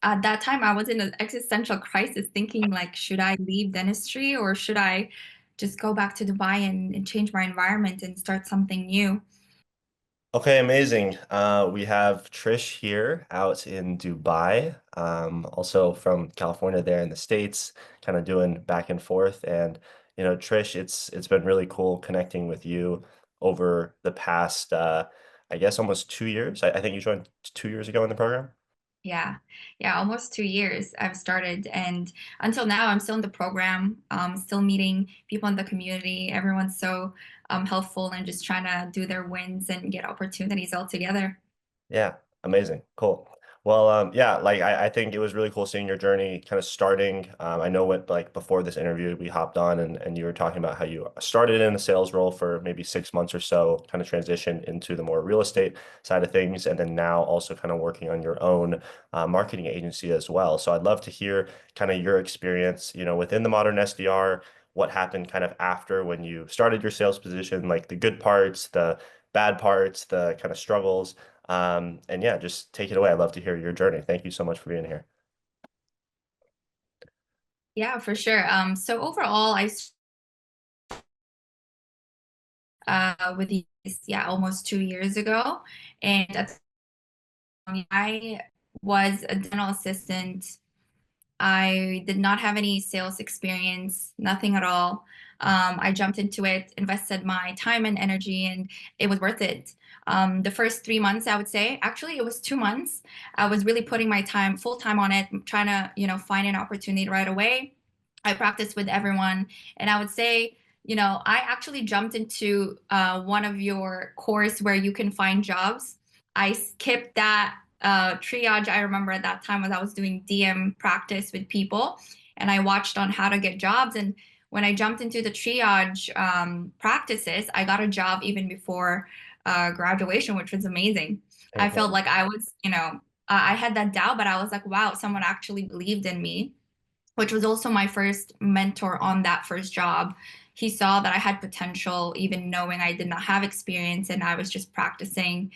at that time I was in an existential crisis thinking like, should I leave dentistry or should I just go back to Dubai and change my environment and start something new? Okay, amazing. We have Trish here out in Dubai, also from California there in the States, kind of doing back and forth. And Trish, it's been really cool connecting with you over the past, I guess, almost 2 years. I think you joined 2 years ago in the program. Yeah, yeah, almost 2 years I've started, and until now I'm still in the program, still meeting people in the community. Everyone's so helpful and just trying to do their wins and get opportunities all together. Yeah, amazing. Cool. Well, yeah, like I think it was really cool seeing your journey kind of starting. I know what like before this interview we hopped on and you were talking about how you started in a sales role for maybe 6 months or so, kind of transitioned into the more real estate side of things, and then now also kind of working on your own marketing agency as well. So I'd love to hear kind of your experience, within the Modern SDR, what happened kind of after when you started your sales position, like the good parts, the bad parts, the kind of struggles. And yeah, just take it away. I'd love to hear your journey. Thank you so much for being here. Yeah, for sure. So overall, with these, yeah, almost 2 years ago, and at the time, I was a dental assistant. I did not have any sales experience, nothing at all. I jumped into it, invested my time and energy, and it was worth it. The first 3 months, I would say, actually, it was 2 months. I was really putting my time, full time on it, trying to, find an opportunity right away. I practiced with everyone, and I would say, I actually jumped into one of your course where you can find jobs. I skipped that triage. I remember at that time as I was doing DM practice with people, and I watched on how to get jobs. And when I jumped into the triage practices, I got a job even before graduation, which was amazing. I felt Mhm. like I was, I had that doubt, but I was like, wow, someone actually believed in me, which was also my first mentor on that first job. He saw that I had potential, even knowing I did not have experience and I was just practicing.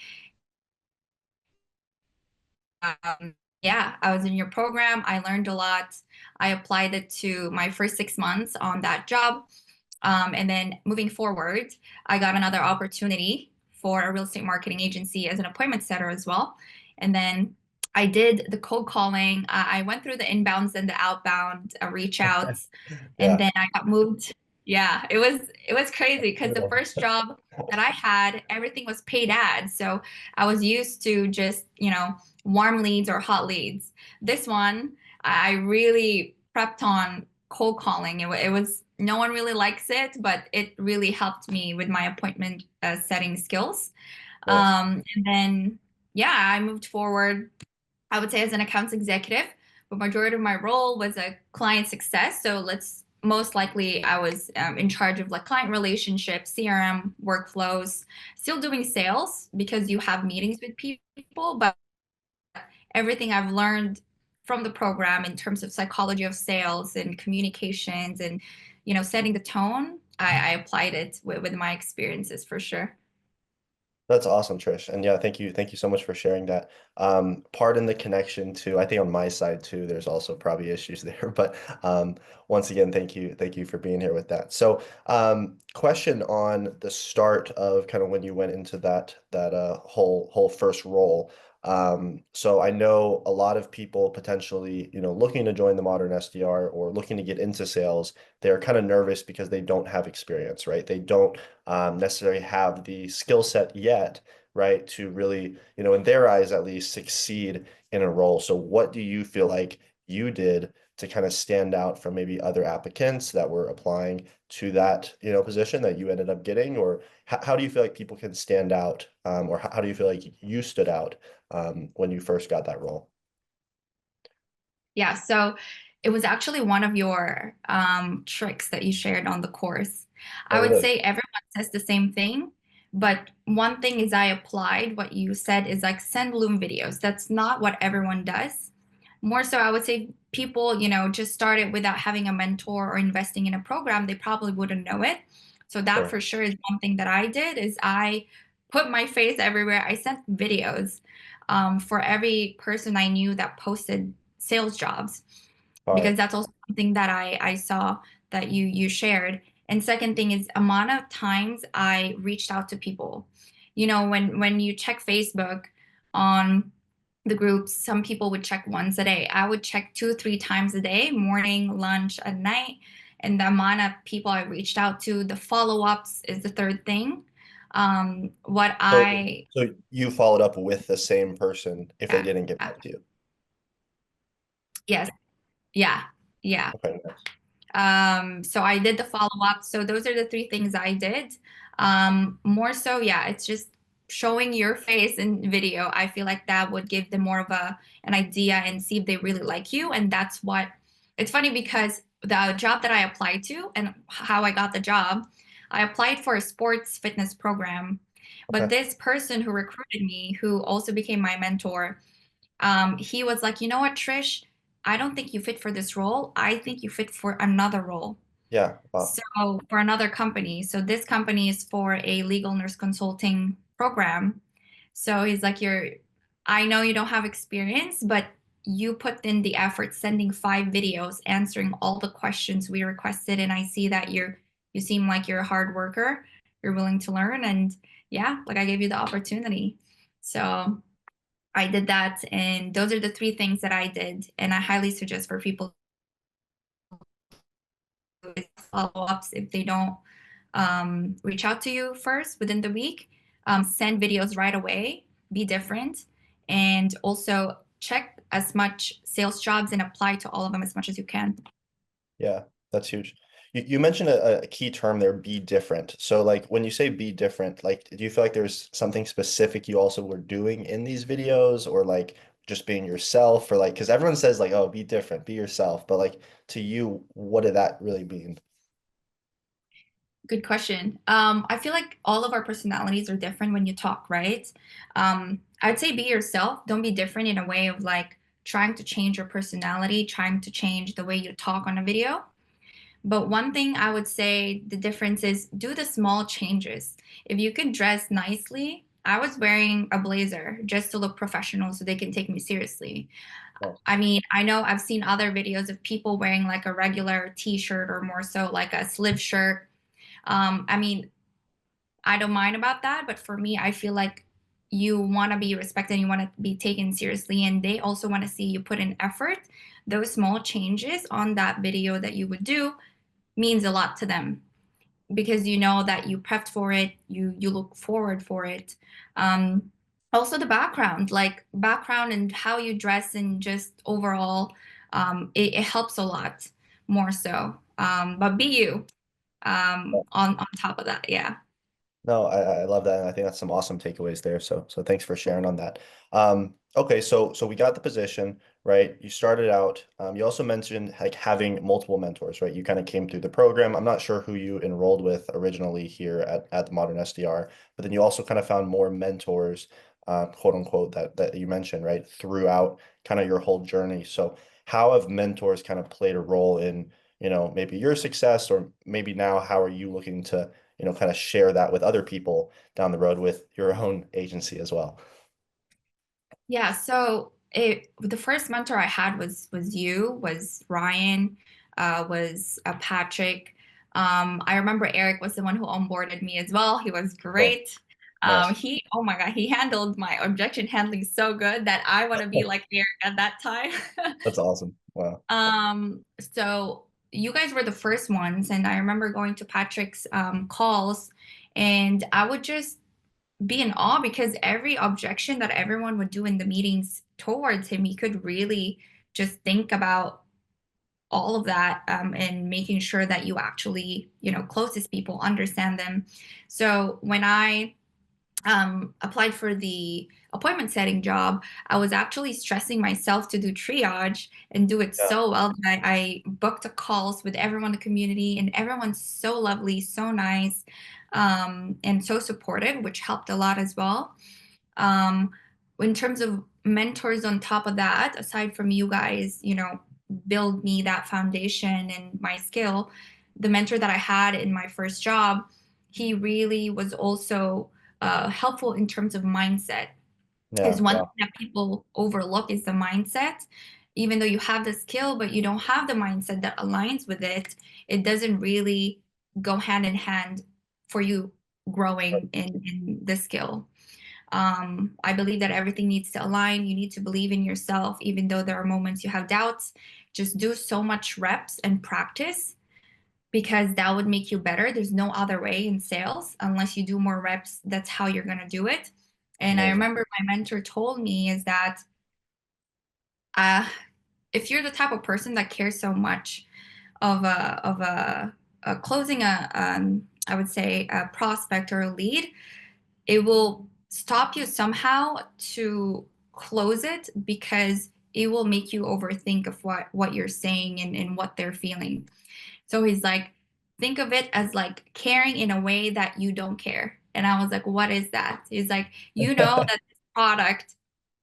Yeah, I was in your program. I learned a lot. I applied it to my first 6 months on that job. And then moving forward, I got another opportunity for a real estate marketing agency as an appointment setter as well. And then I did the cold calling. I went through the inbounds and the outbound reach outs, and Yeah. then I got moved. Yeah, it was crazy because the first job that I had, everything was paid ads. So I was used to just, warm leads or hot leads. This one, I really prepped on cold calling. It was no one really likes it, but it really helped me with my appointment setting skills. Nice. And then, yeah, I moved forward, I would say, as an accounts executive, but majority of my role was a client success. So let's most likely I was in charge of like client relationships, CRM workflows, still doing sales because you have meetings with people, but everything I've learned from the program in terms of psychology of sales and communications and setting the tone, I applied it with my experiences for sure. That's awesome, Trish. And yeah, thank you so much for sharing that. Pardon the connection too. I think on my side too, there's also probably issues there. But once again, thank you for being here with that. So, question on the start of kind of when you went into that whole first role. So I know a lot of people potentially, looking to join the modern SDR or looking to get into sales, they're kind of nervous because they don't have experience, right? They don't necessarily have the skill set yet, right, to really, in their eyes at least, succeed in a role. So, what do you feel like you did to kind of stand out from maybe other applicants that were applying to that, position that you ended up getting? Or how do you feel like people can stand out, or how do you feel like you stood out when you first got that role? Yeah, so it was actually one of your tricks that you shared on the course. Oh, I would really? say everyone says the same thing, but one thing is I applied what you said is like send Loom videos. That's not what everyone does. More so, I would say people, just started without having a mentor or investing in a program, they probably wouldn't know it. So that Sure. for sure is one thing that I did is I put my face everywhere. I sent videos for every person I knew that posted sales jobs, All right. because that's also something that I saw that you shared. And second thing is amount of times I reached out to people. You know, when you check Facebook on the groups, some people would check once a day. I would check 2, 3 times a day, morning, lunch, at night. And the amount of people I reached out to, the follow-ups is the third thing. What So, I so you followed up with the same person if they yeah, didn't get yeah, back to you. yes, yeah, yeah. Okay, nice. So I did the follow-up. So those are the three things I did. More so, yeah, it's just showing your face in video. I feel like that would give them more of an idea and see if they really like you. And that's what it's funny because the job that I applied to and how I got the job, I applied for a sports fitness program. But Okay. this person who recruited me, who also became my mentor, he was like, you know what, Trish, I don't think you fit for this role. I think you fit for another role. Yeah. Wow. So for another company. So this company is for a legal nurse consulting program. So he's like, I know you don't have experience, but you put in the effort sending 5 videos, answering all the questions we requested. And I see that you seem like you're a hard worker. You're willing to learn. And yeah, like I gave you the opportunity. So I did that, and those are the 3 things that I did. And I highly suggest for people to follow-ups if they don't reach out to you first within the week. Send videos right away, be different, and also check as much sales jobs and apply to all of them as much as you can. Yeah, that's huge. You mentioned a key term there, be different. So like when you say be different, like do you feel like there's something specific you also were doing in these videos or like just being yourself or like because everyone says like, oh, be different, be yourself, but like to you, what did that really mean? Good question. I feel like all of our personalities are different when you talk, right? I'd say be yourself. Don't be different in a way of like trying to change your personality, trying to change the way you talk on a video. But one thing I would say the difference is do the small changes. If you could dress nicely, I was wearing a blazer just to look professional so they can take me seriously. Nice. I mean, I know I've seen other videos of people wearing like a regular t-shirt or more so like a sleeve shirt. I mean, I don't mind about that, but for me, I feel like you want to be respected, you want to be taken seriously, and they also want to see you put in effort. Those small changes on that video that you would do means a lot to them because you know that you prepped for it, you look forward for it. Um, Also the background, like background and how you dress and just overall, it helps a lot more so. But be you on top of that, yeah. No, I love that, and I think that's some awesome takeaways there. So thanks for sharing on that. Okay, so we got the position, right? You started out. You also mentioned like having multiple mentors, right? You kind of came through the program. I'm not sure who you enrolled with originally here at the Modern SDR, but then you also kind of found more mentors, quote unquote, that you mentioned, right, throughout kind of your whole journey. So how have mentors kind of played a role in, maybe your success, or maybe now how are you looking to kind of share that with other people down the road with your own agency as well? Yeah, so the first mentor I had was Ryan, was Patrick. I remember Eric was the one who onboarded me as well. He was Okay, great. nice. Oh my God, he handled my objection handling so good that I want to be like Eric at that time. That's awesome. Wow. So you guys were the first ones, and I remember going to Patrick's calls, and I would just be in awe because every objection that everyone would do in the meetings towards him, he could really just think about all of that, and making sure that you actually, closest people understand them. So when I applied for the appointment setting job, I was actually stressing myself to do triage and do it Yeah, so well that I booked a calls with everyone in the community, and everyone's so lovely, so nice, and so supportive, which helped a lot as well. Um, in terms of mentors on top of that, aside from you guys, build me that foundation and my skill, the mentor that I had in my first job, he really was also helpful in terms of mindset. yeah, Is one thing wow. that people overlook is the mindset. even though you have the skill, but you don't have the mindset that aligns with it, it doesn't really go hand in hand for you growing in the skill. I believe that everything needs to align. You need to believe in yourself, even though there are moments you have doubts. Just do so much reps and practice because that would make you better. There's no other way in sales unless you do more reps. That's how you're going to do it. And I Amazing. remember my mentor told me is that uh, if you're the type of person that cares so much of a closing I would say a prospect or a lead, it will stop you somehow to close it because it will make you overthink of what you're saying and what they're feeling. So he's like, think of it as like caring in a way that you don't care. And I was like, what is that? He's like, you know that this product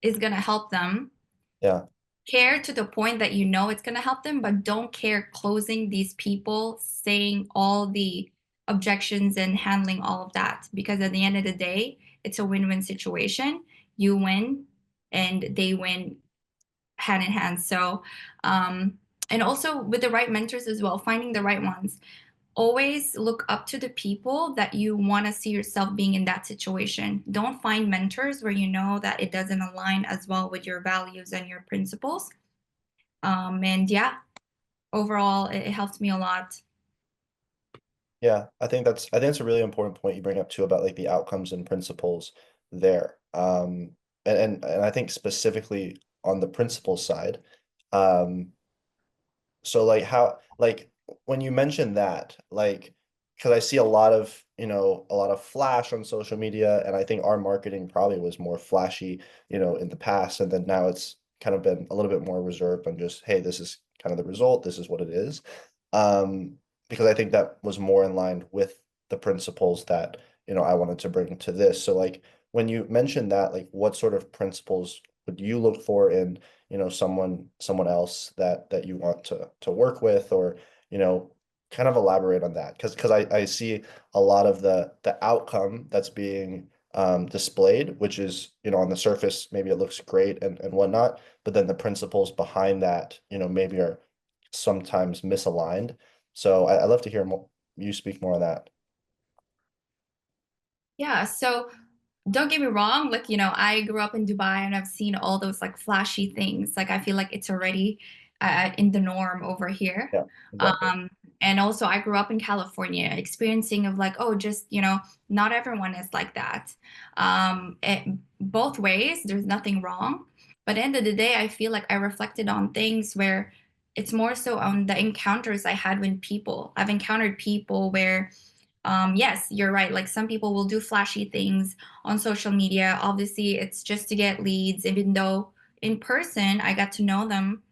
is going to help them. Yeah. Care to the point that you know it's going to help them, but don't care closing these people, saying all the objections and handling all of that. Because at the end of the day, it's a win-win situation. You win and they win hand in hand. So, and also with the right mentors as well, finding the right ones. Always look up to the people that you want to see yourself being in that situation. Don't find mentors where you know that it doesn't align as well with your values and your principles. And yeah, overall, it helped me a lot. Yeah, I think that's a really important point you bring up too about like the outcomes and principles there. And I think specifically on the principles side, um, so like how like when you mention that, like because I see a lot of, a lot of flash on social media, and I think our marketing probably was more flashy, in the past, and then now it's kind of been a little bit more reserved on just, hey, this is kind of the result, this is what it is. Because I think that was more in line with the principles that, I wanted to bring to this. So like when you mentioned that, like what sort of principles would you look for in someone else that you want to work with, or kind of elaborate on that, because I see a lot of the outcome that's being displayed, which is, on the surface maybe it looks great and whatnot, but then the principles behind that, maybe are sometimes misaligned. So I love to hear you speak more on that. Yeah, so don't get me wrong, like, I grew up in Dubai and I've seen all those like flashy things. Like, I feel like it's already in the norm over here. Yeah, exactly. Um, and also, I grew up in California, experiencing of like, oh, just, not everyone is like that. Both ways, there's nothing wrong. But at the end of the day, I feel like I reflected on things where it's more so on the encounters I had with people. I've encountered people where yes, you're right. Like some people will do flashy things on social media. Obviously, it's just to get leads, even though in person I got to know them.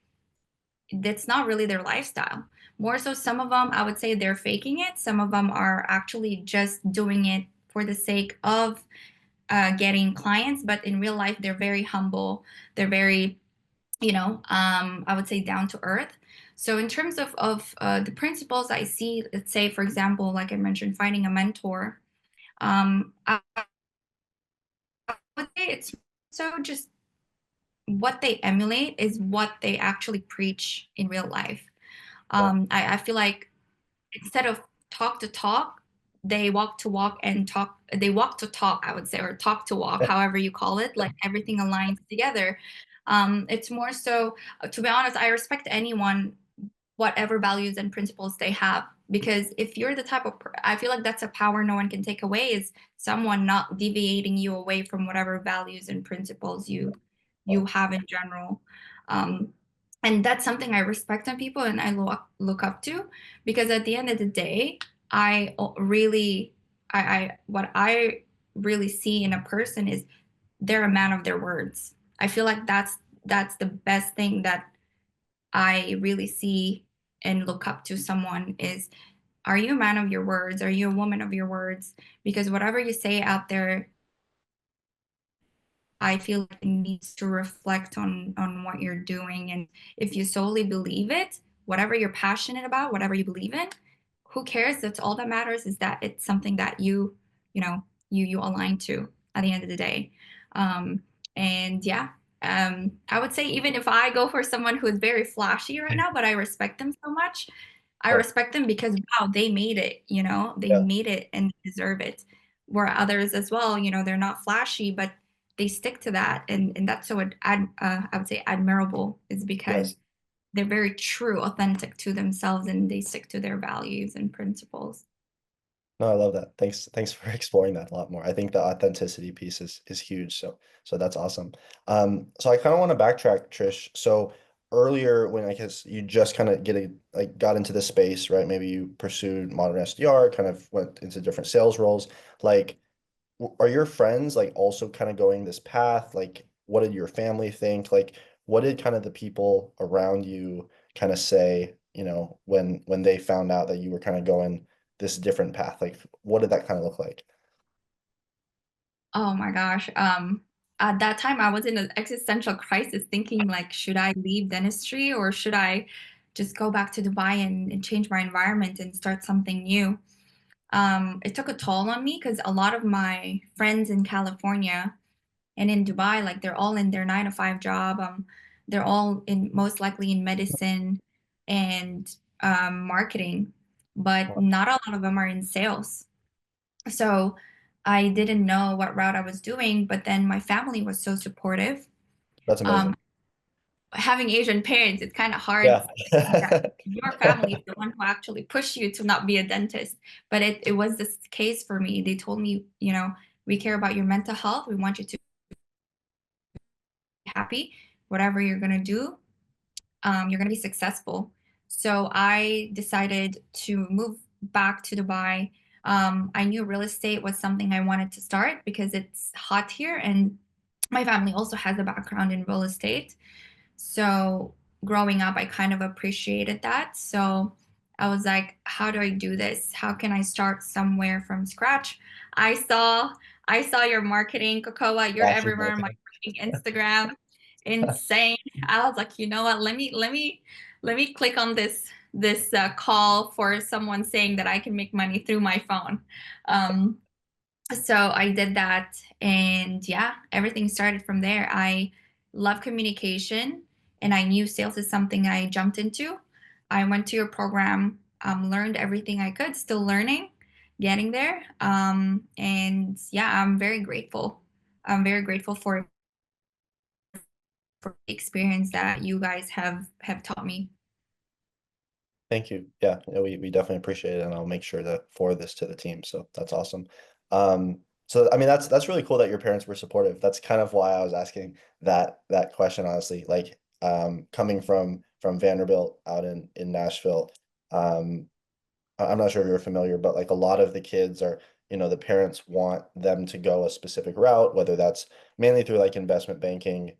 That's not really their lifestyle. More so, some of them, I would say they're faking it. Some of them are actually just doing it for the sake of getting clients. But in real life, they're very humble. They're very, I would say down to earth. So in terms of the principles I see, let's say, for example, like I mentioned, finding a mentor, I would say it's so just what they emulate is what they actually preach in real life. Yeah. I feel like instead of talk to talk, they walk to walk and talk. They walk to talk, I would say, or talk to walk, however you call it. Like everything aligns together. It's more so, to be honest, I respect anyone whatever values and principles they have, because if you're the type of I feel like that's a power no one can take away, is someone not deviating you away from whatever values and principles you have in general. um, and that's something I respect in people and I look up to, because at the end of the day, I really I what I really see in a person is they're a man of their words. I feel like that's the best thing that I really see and look up to someone is, are you a man of your words? Are you a woman of your words? Because whatever you say out there, I feel like it needs to reflect on what you're doing. And if you solely believe it, whatever you're passionate about, whatever you believe in, who cares? That's all that matters, is that it's something that you align to at the end of the day. Um, and yeah, I would say even if I go for someone who is very flashy right now, but I respect them so much, I Sure. respect them because wow, they made it, they Yeah. made it and deserve it. Where others as well, they're not flashy, but they stick to that, and that's so I would say admirable is because Yes. they're very true, authentic to themselves, and they stick to their values and principles. No, I love that. Thanks for exploring that a lot more. I think the authenticity piece is huge. So that's awesome. So I kind of want to backtrack, Trish. So earlier when I guess you just kind of got into this space, right? Maybe you pursued modern SDR, kind of went into different sales roles. Like, are your friends like also kind of going this path? Like, what did your family think? Like, what did kind of the people around you kind of say, when they found out that you were kind of going this different path? Like, what did that kind of look like? Oh my gosh. At that time, I was in an existential crisis thinking like, should I leave dentistry or should I just go back to Dubai and change my environment and start something new? It took a toll on me because a lot of my friends in California and in Dubai, like they're all in their 9 to 5 job. They're all in most likely in medicine and marketing, but Wow, not a lot of them are in sales. So I didn't know what route I was doing, but then my family was so supportive. that's amazing. Um, Having Asian parents, it's kind of hard Yeah. that your family is the one who actually pushed you to not be a dentist. But it was this case for me. They told me, we care about your mental health. We want you to be happy. Whatever you're going to do, you're going to be successful. So I decided to move back to Dubai. I knew real estate was something I wanted to start because it's hot here, and my family also has a background in real estate. So growing up, I kind of appreciated that. So I was like, how do I do this? How can I start somewhere from scratch? I saw I saw your marketing, Cocoa. You're Flashing everywhere on my marketing. Instagram. Insane. I was like, you know what? Let me click on this call for someone saying that I can make money through my phone. Um, so I did that, and yeah, everything started from there. I love communication, and I knew sales is something I jumped into. I went to your program, learned everything I could, still learning, getting there. And yeah, I'm very grateful. I'm very grateful for the experience that you guys have taught me. Thank you. Yeah, we definitely appreciate it, and I'll make sure to forward this to the team. So that's awesome. So I mean that's really cool that your parents were supportive. That's kind of why I was asking that question, honestly. Like coming from Vanderbilt out in Nashville, um, I'm not sure if you're familiar, but like a lot of the kids are, the parents want them to go a specific route, whether that's mainly through like investment banking,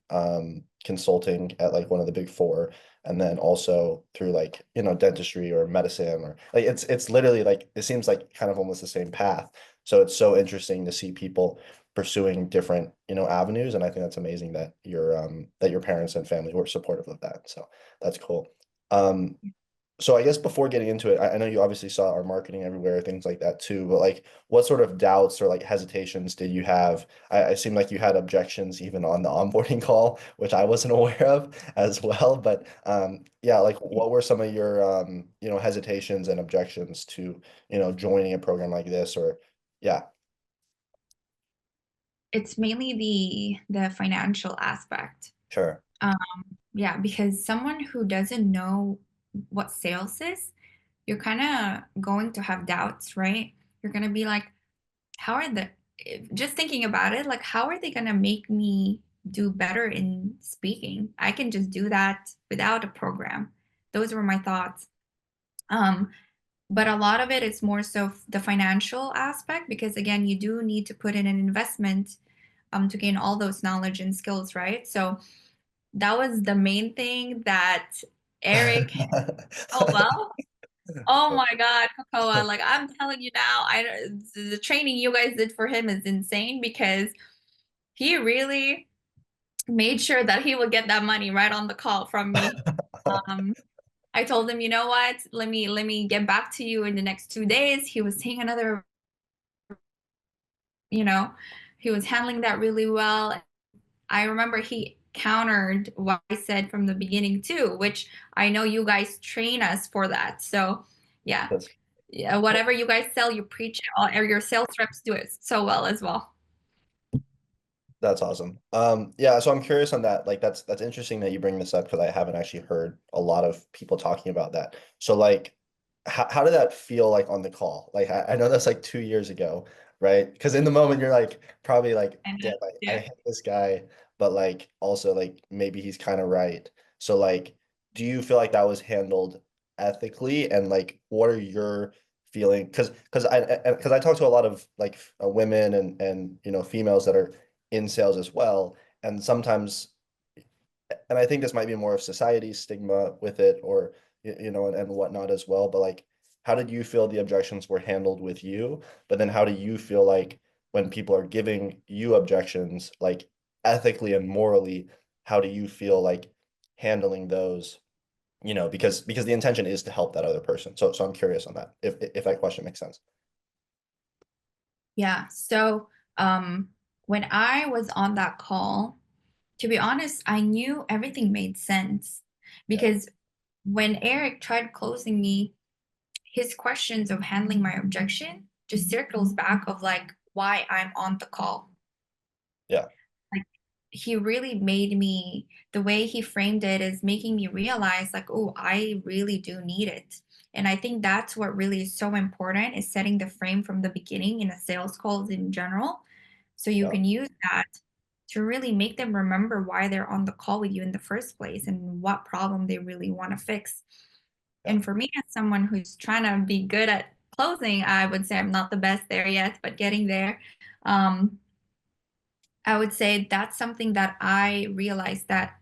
consulting at like one of the big four, and then also through like, dentistry or medicine or like it's literally like it seems like kind of almost the same path. So it's so interesting to see people pursuing different, avenues. And I think that's amazing that your parents and family were supportive of that. So that's cool. Um, so I guess before getting into it, I know you obviously saw our marketing everywhere, things like that too, but like what sort of doubts or like hesitations did you have? I seem like you had objections even on the onboarding call, which I wasn't aware of as well. But yeah, like what were some of your hesitations and objections to, joining a program like this or yeah, It's mainly the financial aspect. sure. Um, yeah, because someone who doesn't know what sales is, you're kind of going to have doubts, right? You're going to be like, how are the, just thinking about it, like, how are they going to make me do better in speaking? I can just do that without a program. Those were my thoughts. Um, but a lot of it is more so the financial aspect, because again, you do need to put in an investment to gain all those knowledge and skills, right? So that was the main thing that Eric, oh well. Oh my God, Cocoa. Like I'm telling you now, the training you guys did for him is insane because he really made sure that he would get that money right on the call from me. Um, I told him, you know what? Let me get back to you in the next 2 days. He was seeing another, you know, he was handling that really well. I remember countered what I said from the beginning too, which I know you guys train us for that. So yeah, That's yeah, whatever you guys sell, you preach it. All, your sales reps do it so well as well. That's awesome. Yeah, so I'm curious on that. Like that's interesting that you bring this up because I haven't actually heard a lot of people talking about that. So like how did that feel like on the call? Like I know that's like 2 years ago, right? Because in the moment you're like probably like, And damn, I yeah. hate this guy, but like also like maybe he's kind of right. So like do you feel like that was handled ethically and like what are your feeling? Because I talk to a lot of like women and females that are in sales as well. And sometimes, and I think this might be more of society's stigma with it or, and whatnot as well. But like, how did you feel the objections were handled with you? But then how do you feel like when people are giving you objections, like ethically and morally, how do you feel like handling those? Because the intention is to help that other person. So I'm curious on that, if that question makes sense. Yeah. So when I was on that call, to be honest, I knew everything made sense Yeah, because when Eric tried closing me, his questions of handling my objection just circles back of like why I'm on the call. yeah, Like he really made me, the way he framed it is making me realize like, oh, I really do need it. And I think that's what really is so important is setting the frame from the beginning in a sales calls in general. So you yeah, can use that to really make them remember why they're on the call with you in the first place and what problem they really want to fix. yeah. And for me, as someone who's trying to be good at closing, I would say I'm not the best there yet, but getting there. Um, I would say that's something that I realized that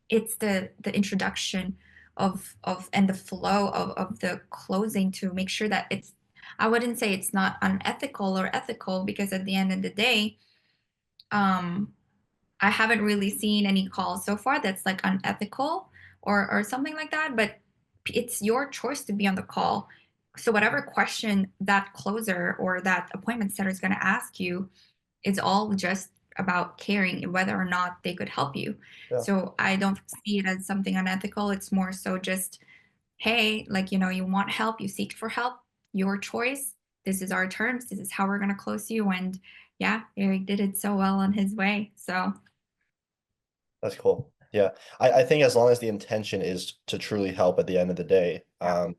it's the introduction of and the flow of the closing to make sure that it's, I wouldn't say it's not unethical or ethical because at the end of the day, um, I haven't really seen any calls so far that's like unethical or something like that, but it's your choice to be on the call. So whatever question that closer or that appointment setter is going to ask you, it's all just about caring whether or not they could help you. Yeah. So I don't see it as something unethical. It's more so just, hey, like, you want help, you seek for help, your choice. This is our terms. This is how we're going to close you. And yeah, Eric did it so well on his way. So That's cool. Yeah. I think as long as the intention is to truly help at the end of the day, right?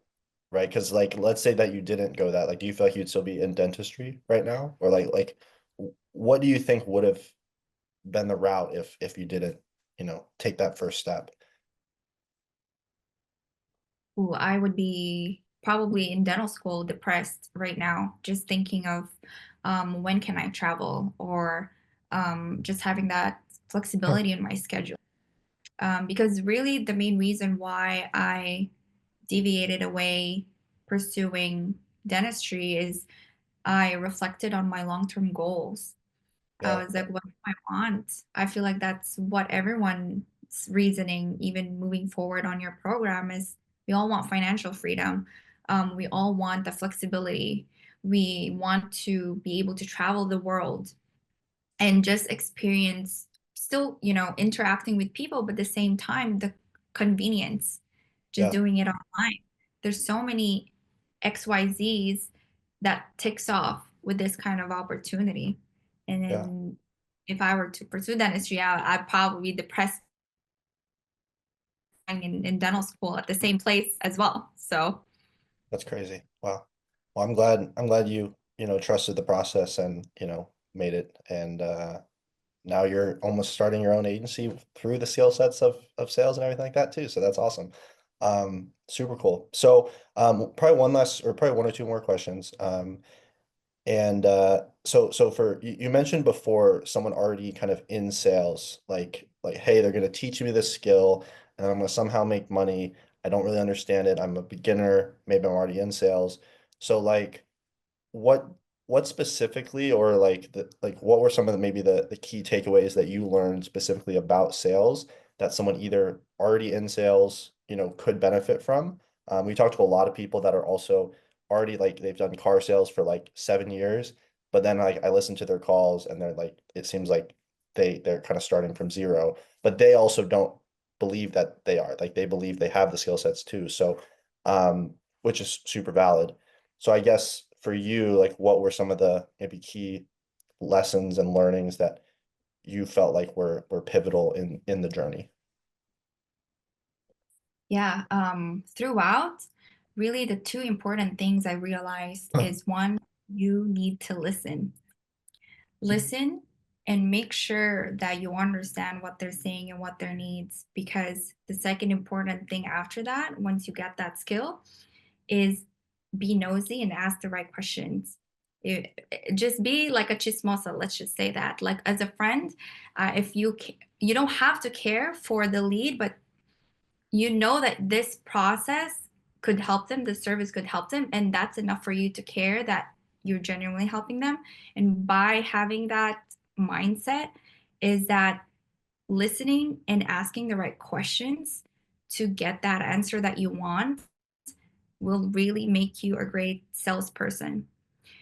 Because like let's say that you didn't go that, like do you feel like you'd still be in dentistry right now? Or what do you think would have been the route if you didn't, take that first step? ooh, I would be probably in dental school depressed right now, just thinking of when can I travel or just having that flexibility in my schedule. Because really, the main reason why I deviated away pursuing dentistry is I reflected on my long term goals. I Yeah, was like, what do I want? I feel like that's what everyone's reasoning, even moving forward on your program, is we all want financial freedom. We all want the flexibility. We want to be able to travel the world and just experience still, interacting with people, but at the same time, the convenience, just yeah, doing it online. There's so many XYZs that ticks off with this kind of opportunity. And yeah. then if I were to pursue dentistry, I'd probably be depressed in dental school at the same place as well. So That's crazy. Wow. Well, I'm glad you, trusted the process and, made it. And now you're almost starting your own agency through the skill sets of sales and everything like that too. So that's awesome. Super cool. So probably one last or probably one or two more questions. And so for you mentioned before someone already kind of in sales, like hey, they're gonna teach me this skill and I'm gonna somehow make money. I don't really understand it. I'm a beginner, maybe I'm already in sales. So like what what specifically or what were some of the key takeaways that you learned specifically about sales that someone either already in sales, could benefit from? We talked to a lot of people that are also already like they've done car sales for like 7 years, but then like I listen to their calls and they're like it seems like they're kind of starting from zero, but they also don't believe that they are. Like they believe they have the skill sets too. So which is super valid. So I guess for you, like what were some of the maybe key lessons and learnings that you felt like were pivotal in the journey? Yeah, throughout, really the two important things I realized is one, you need to listen. Listen and make sure that you understand what they're saying and what their needs, because the second important thing after that, once you get that skill, is be nosy and ask the right questions. Just be like a chismosa, let's just say that. Like as a friend, if you don't have to care for the lead, but you know that this process could help them, the service could help them, and that's enough for you to care that you're genuinely helping them. And by having that mindset, is that listening and asking the right questions to get that answer that you want will really make you a great salesperson,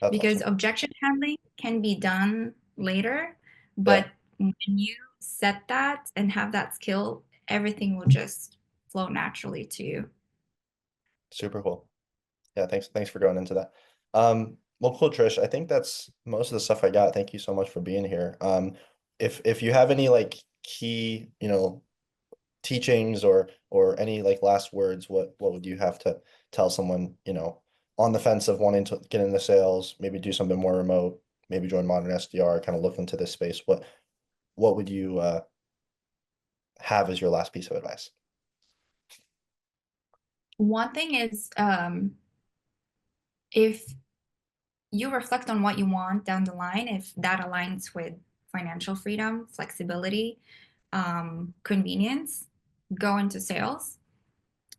That's because awesome. objection handling can be done later, Yeah, but when you set that and have that skill, everything will just flow naturally to you. super cool. Yeah, thanks for going into that. Well, cool, Trish. I think that's most of the stuff I got. Thank you so much for being here. If you have any like key, teachings or any like last words, what would you have to tell someone, on the fence of wanting to get into sales, maybe do something more remote, maybe join Modern SDR, kind of look into this space? What would you have as your last piece of advice? One thing is, if you reflect on what you want down the line, if that aligns with financial freedom, flexibility, convenience, go into sales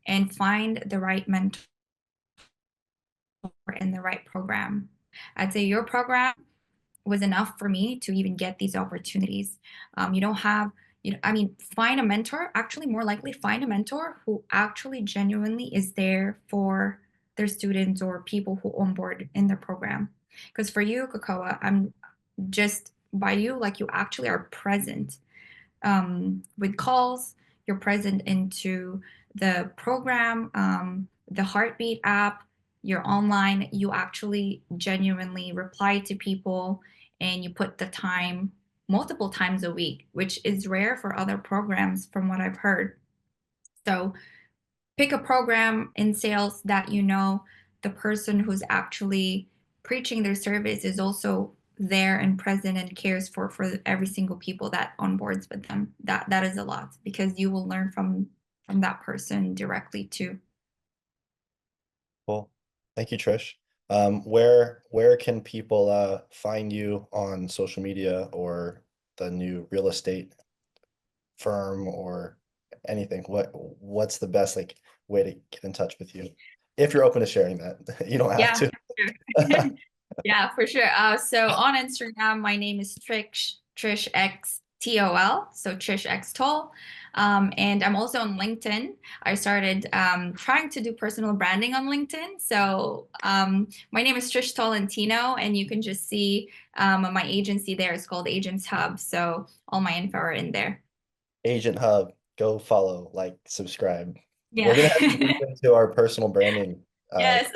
and find the right mentor in the right program. I'd say your program was enough for me to even get these opportunities. You don't have, I mean, find a mentor. Actually, more likely, find a mentor who actually genuinely is there for their students or people who onboard in the program. Because for you, Kakoa, I'm just by you, like you actually are present with calls. You're present into the program, the Heartbeat app. You're online. You actually genuinely reply to people, and you put the time multiple times a week, which is rare for other programs, from what I've heard. So pick a program in sales that you know the person who's actually preaching their service is also there and present and cares for every single people that onboards with them. That is a lot, because you will learn from that person directly too. Cool. Thank you, Trish. Where can people find you on social media or the new real estate firm or anything? What's the best like way to get in touch with you? If you're open to sharing that. You don't have Yeah, to. sure. Yeah, for sure. So on Instagram, my name is Trish X TOL, so Trish X Toll. And I'm also on LinkedIn. I started trying to do personal branding on LinkedIn. So my name is Trish Tolentino, and you can just see my agency there. It's called Agents Hub. So all my info are in there. Agent Hub, go follow, like, subscribe. We're Yeah. gonna have to move into our personal branding Yes.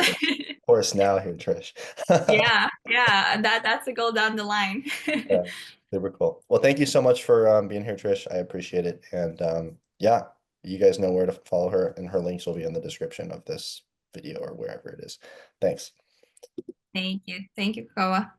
course now here, Trish. Yeah, yeah. That's a goal down the line. Yeah, super cool. Well, thank you so much for being here, Trish. I appreciate it. And yeah, you guys know where to follow her, and her links will be in the description of this video or wherever it is. Thanks. Thank you. Thank you, Koa.